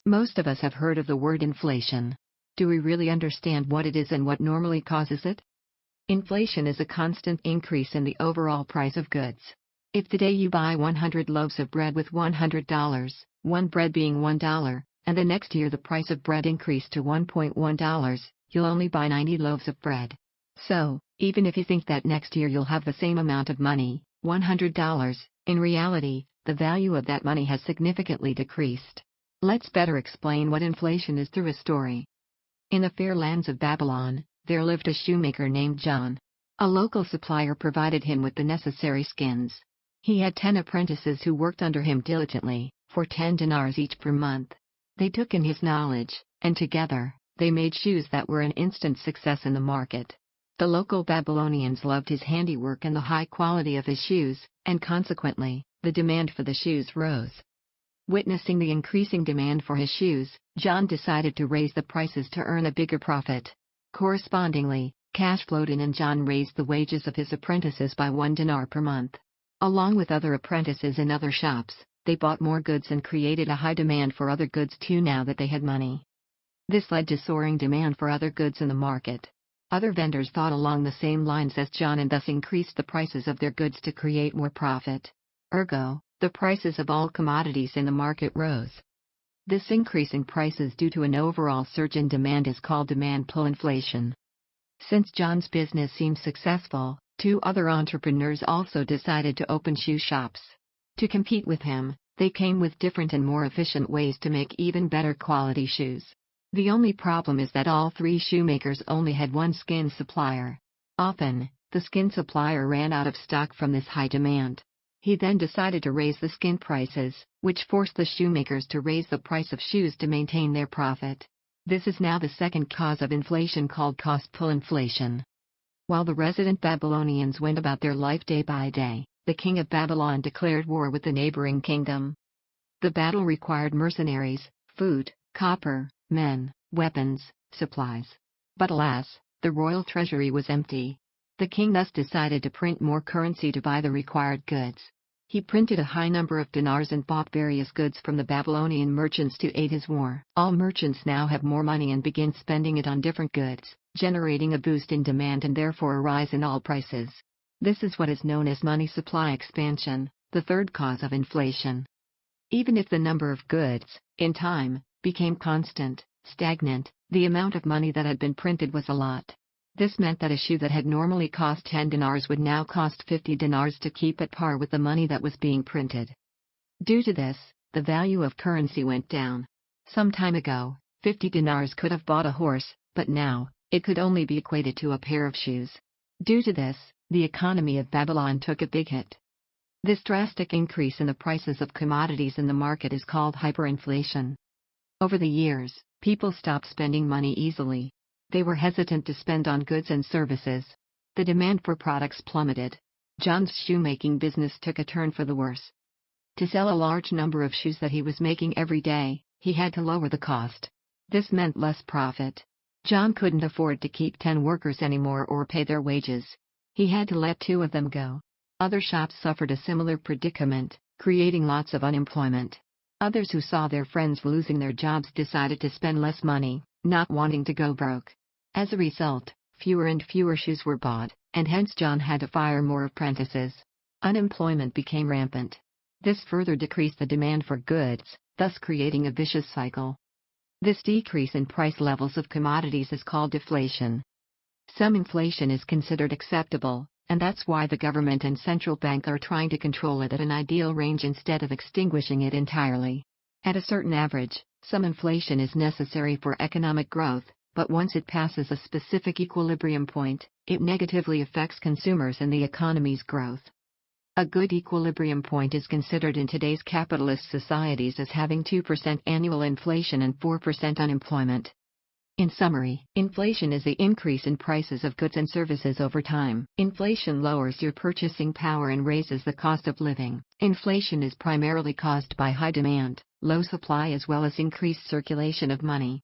Most of us have heard of the word inflation. Do we really understand what it is and what normally causes it? Inflation is a constant increase in the overall price of goods. If today you buy 100 loaves of bread with $100, one bread being $1, and the next year the price of bread increased to $1.1, you'll only buy 90 loaves of bread. So, even if you think that next year you'll have the same amount of money, $100, in reality, the value of that money has significantly decreased. Let's better explain what inflation is through a story. In the fair lands of Babylon, there lived a shoemaker named John. A local supplier provided him with the necessary skins. He had 10 apprentices who worked under him diligently, for 10 dinars each per month. They took in his knowledge, and together, they made shoes that were an instant success in the market. The local Babylonians loved his handiwork and the high quality of his shoes, and consequently, the demand for the shoes rose. Witnessing the increasing demand for his shoes, John decided to raise the prices to earn a bigger profit. Correspondingly, cash flowed in and John raised the wages of his apprentices by 1 dinar per month. Along with other apprentices in other shops, they bought more goods and created a high demand for other goods too now that they had money. This led to soaring demand for other goods in the market. Other vendors thought along the same lines as John and thus increased the prices of their goods to create more profit. Ergo, the prices of all commodities in the market rose. This increase in prices due to an overall surge in demand is called demand pull inflation. Since John's business seemed successful, 2 other entrepreneurs also decided to open shoe shops. To compete with him, they came with different and more efficient ways to make even better quality shoes. The only problem is that all 3 shoemakers only had one skin supplier. Often, the skin supplier ran out of stock from this high demand. He then decided to raise the skin prices, which forced the shoemakers to raise the price of shoes to maintain their profit. This is now the second cause of inflation called cost pull inflation. While the resident Babylonians went about their life day by day, the king of Babylon declared war with the neighboring kingdom. The battle required mercenaries, food, copper, men, weapons, supplies. But alas, the royal treasury was empty. The king thus decided to print more currency to buy the required goods. He printed a high number of dinars and bought various goods from the Babylonian merchants to aid his war. All merchants now have more money and begin spending it on different goods, generating a boost in demand and therefore a rise in all prices. This is what is known as money supply expansion, the third cause of inflation. Even if the number of goods, in time, became constant, stagnant, the amount of money that had been printed was a lot. This meant that a shoe that had normally cost 10 dinars would now cost 50 dinars to keep at par with the money that was being printed. Due to this, the value of currency went down. Some time ago, 50 dinars could have bought a horse, but now, it could only be equated to a pair of shoes. Due to this, the economy of Babylon took a big hit. This drastic increase in the prices of commodities in the market is called hyperinflation. Over the years, people stopped spending money easily. They were hesitant to spend on goods and services. The demand for products plummeted. John's shoemaking business took a turn for the worse. To sell a large number of shoes that he was making every day, he had to lower the cost. This meant less profit. John couldn't afford to keep 10 workers anymore or pay their wages. He had to let 2 of them go. Other shops suffered a similar predicament, creating lots of unemployment. Others who saw their friends losing their jobs decided to spend less money, not wanting to go broke. As a result, fewer and fewer shoes were bought, and hence John had to fire more apprentices. Unemployment became rampant. This further decreased the demand for goods, thus creating a vicious cycle. This decrease in price levels of commodities is called deflation. Some inflation is considered acceptable, and that's why the government and central bank are trying to control it at an ideal range instead of extinguishing it entirely. At a certain average, some inflation is necessary for economic growth, but once it passes a specific equilibrium point, it negatively affects consumers and the economy's growth. A good equilibrium point is considered in today's capitalist societies as having 2% annual inflation and 4% unemployment. In summary, inflation is the increase in prices of goods and services over time. Inflation lowers your purchasing power and raises the cost of living. Inflation is primarily caused by high demand, low supply as well as increased circulation of money.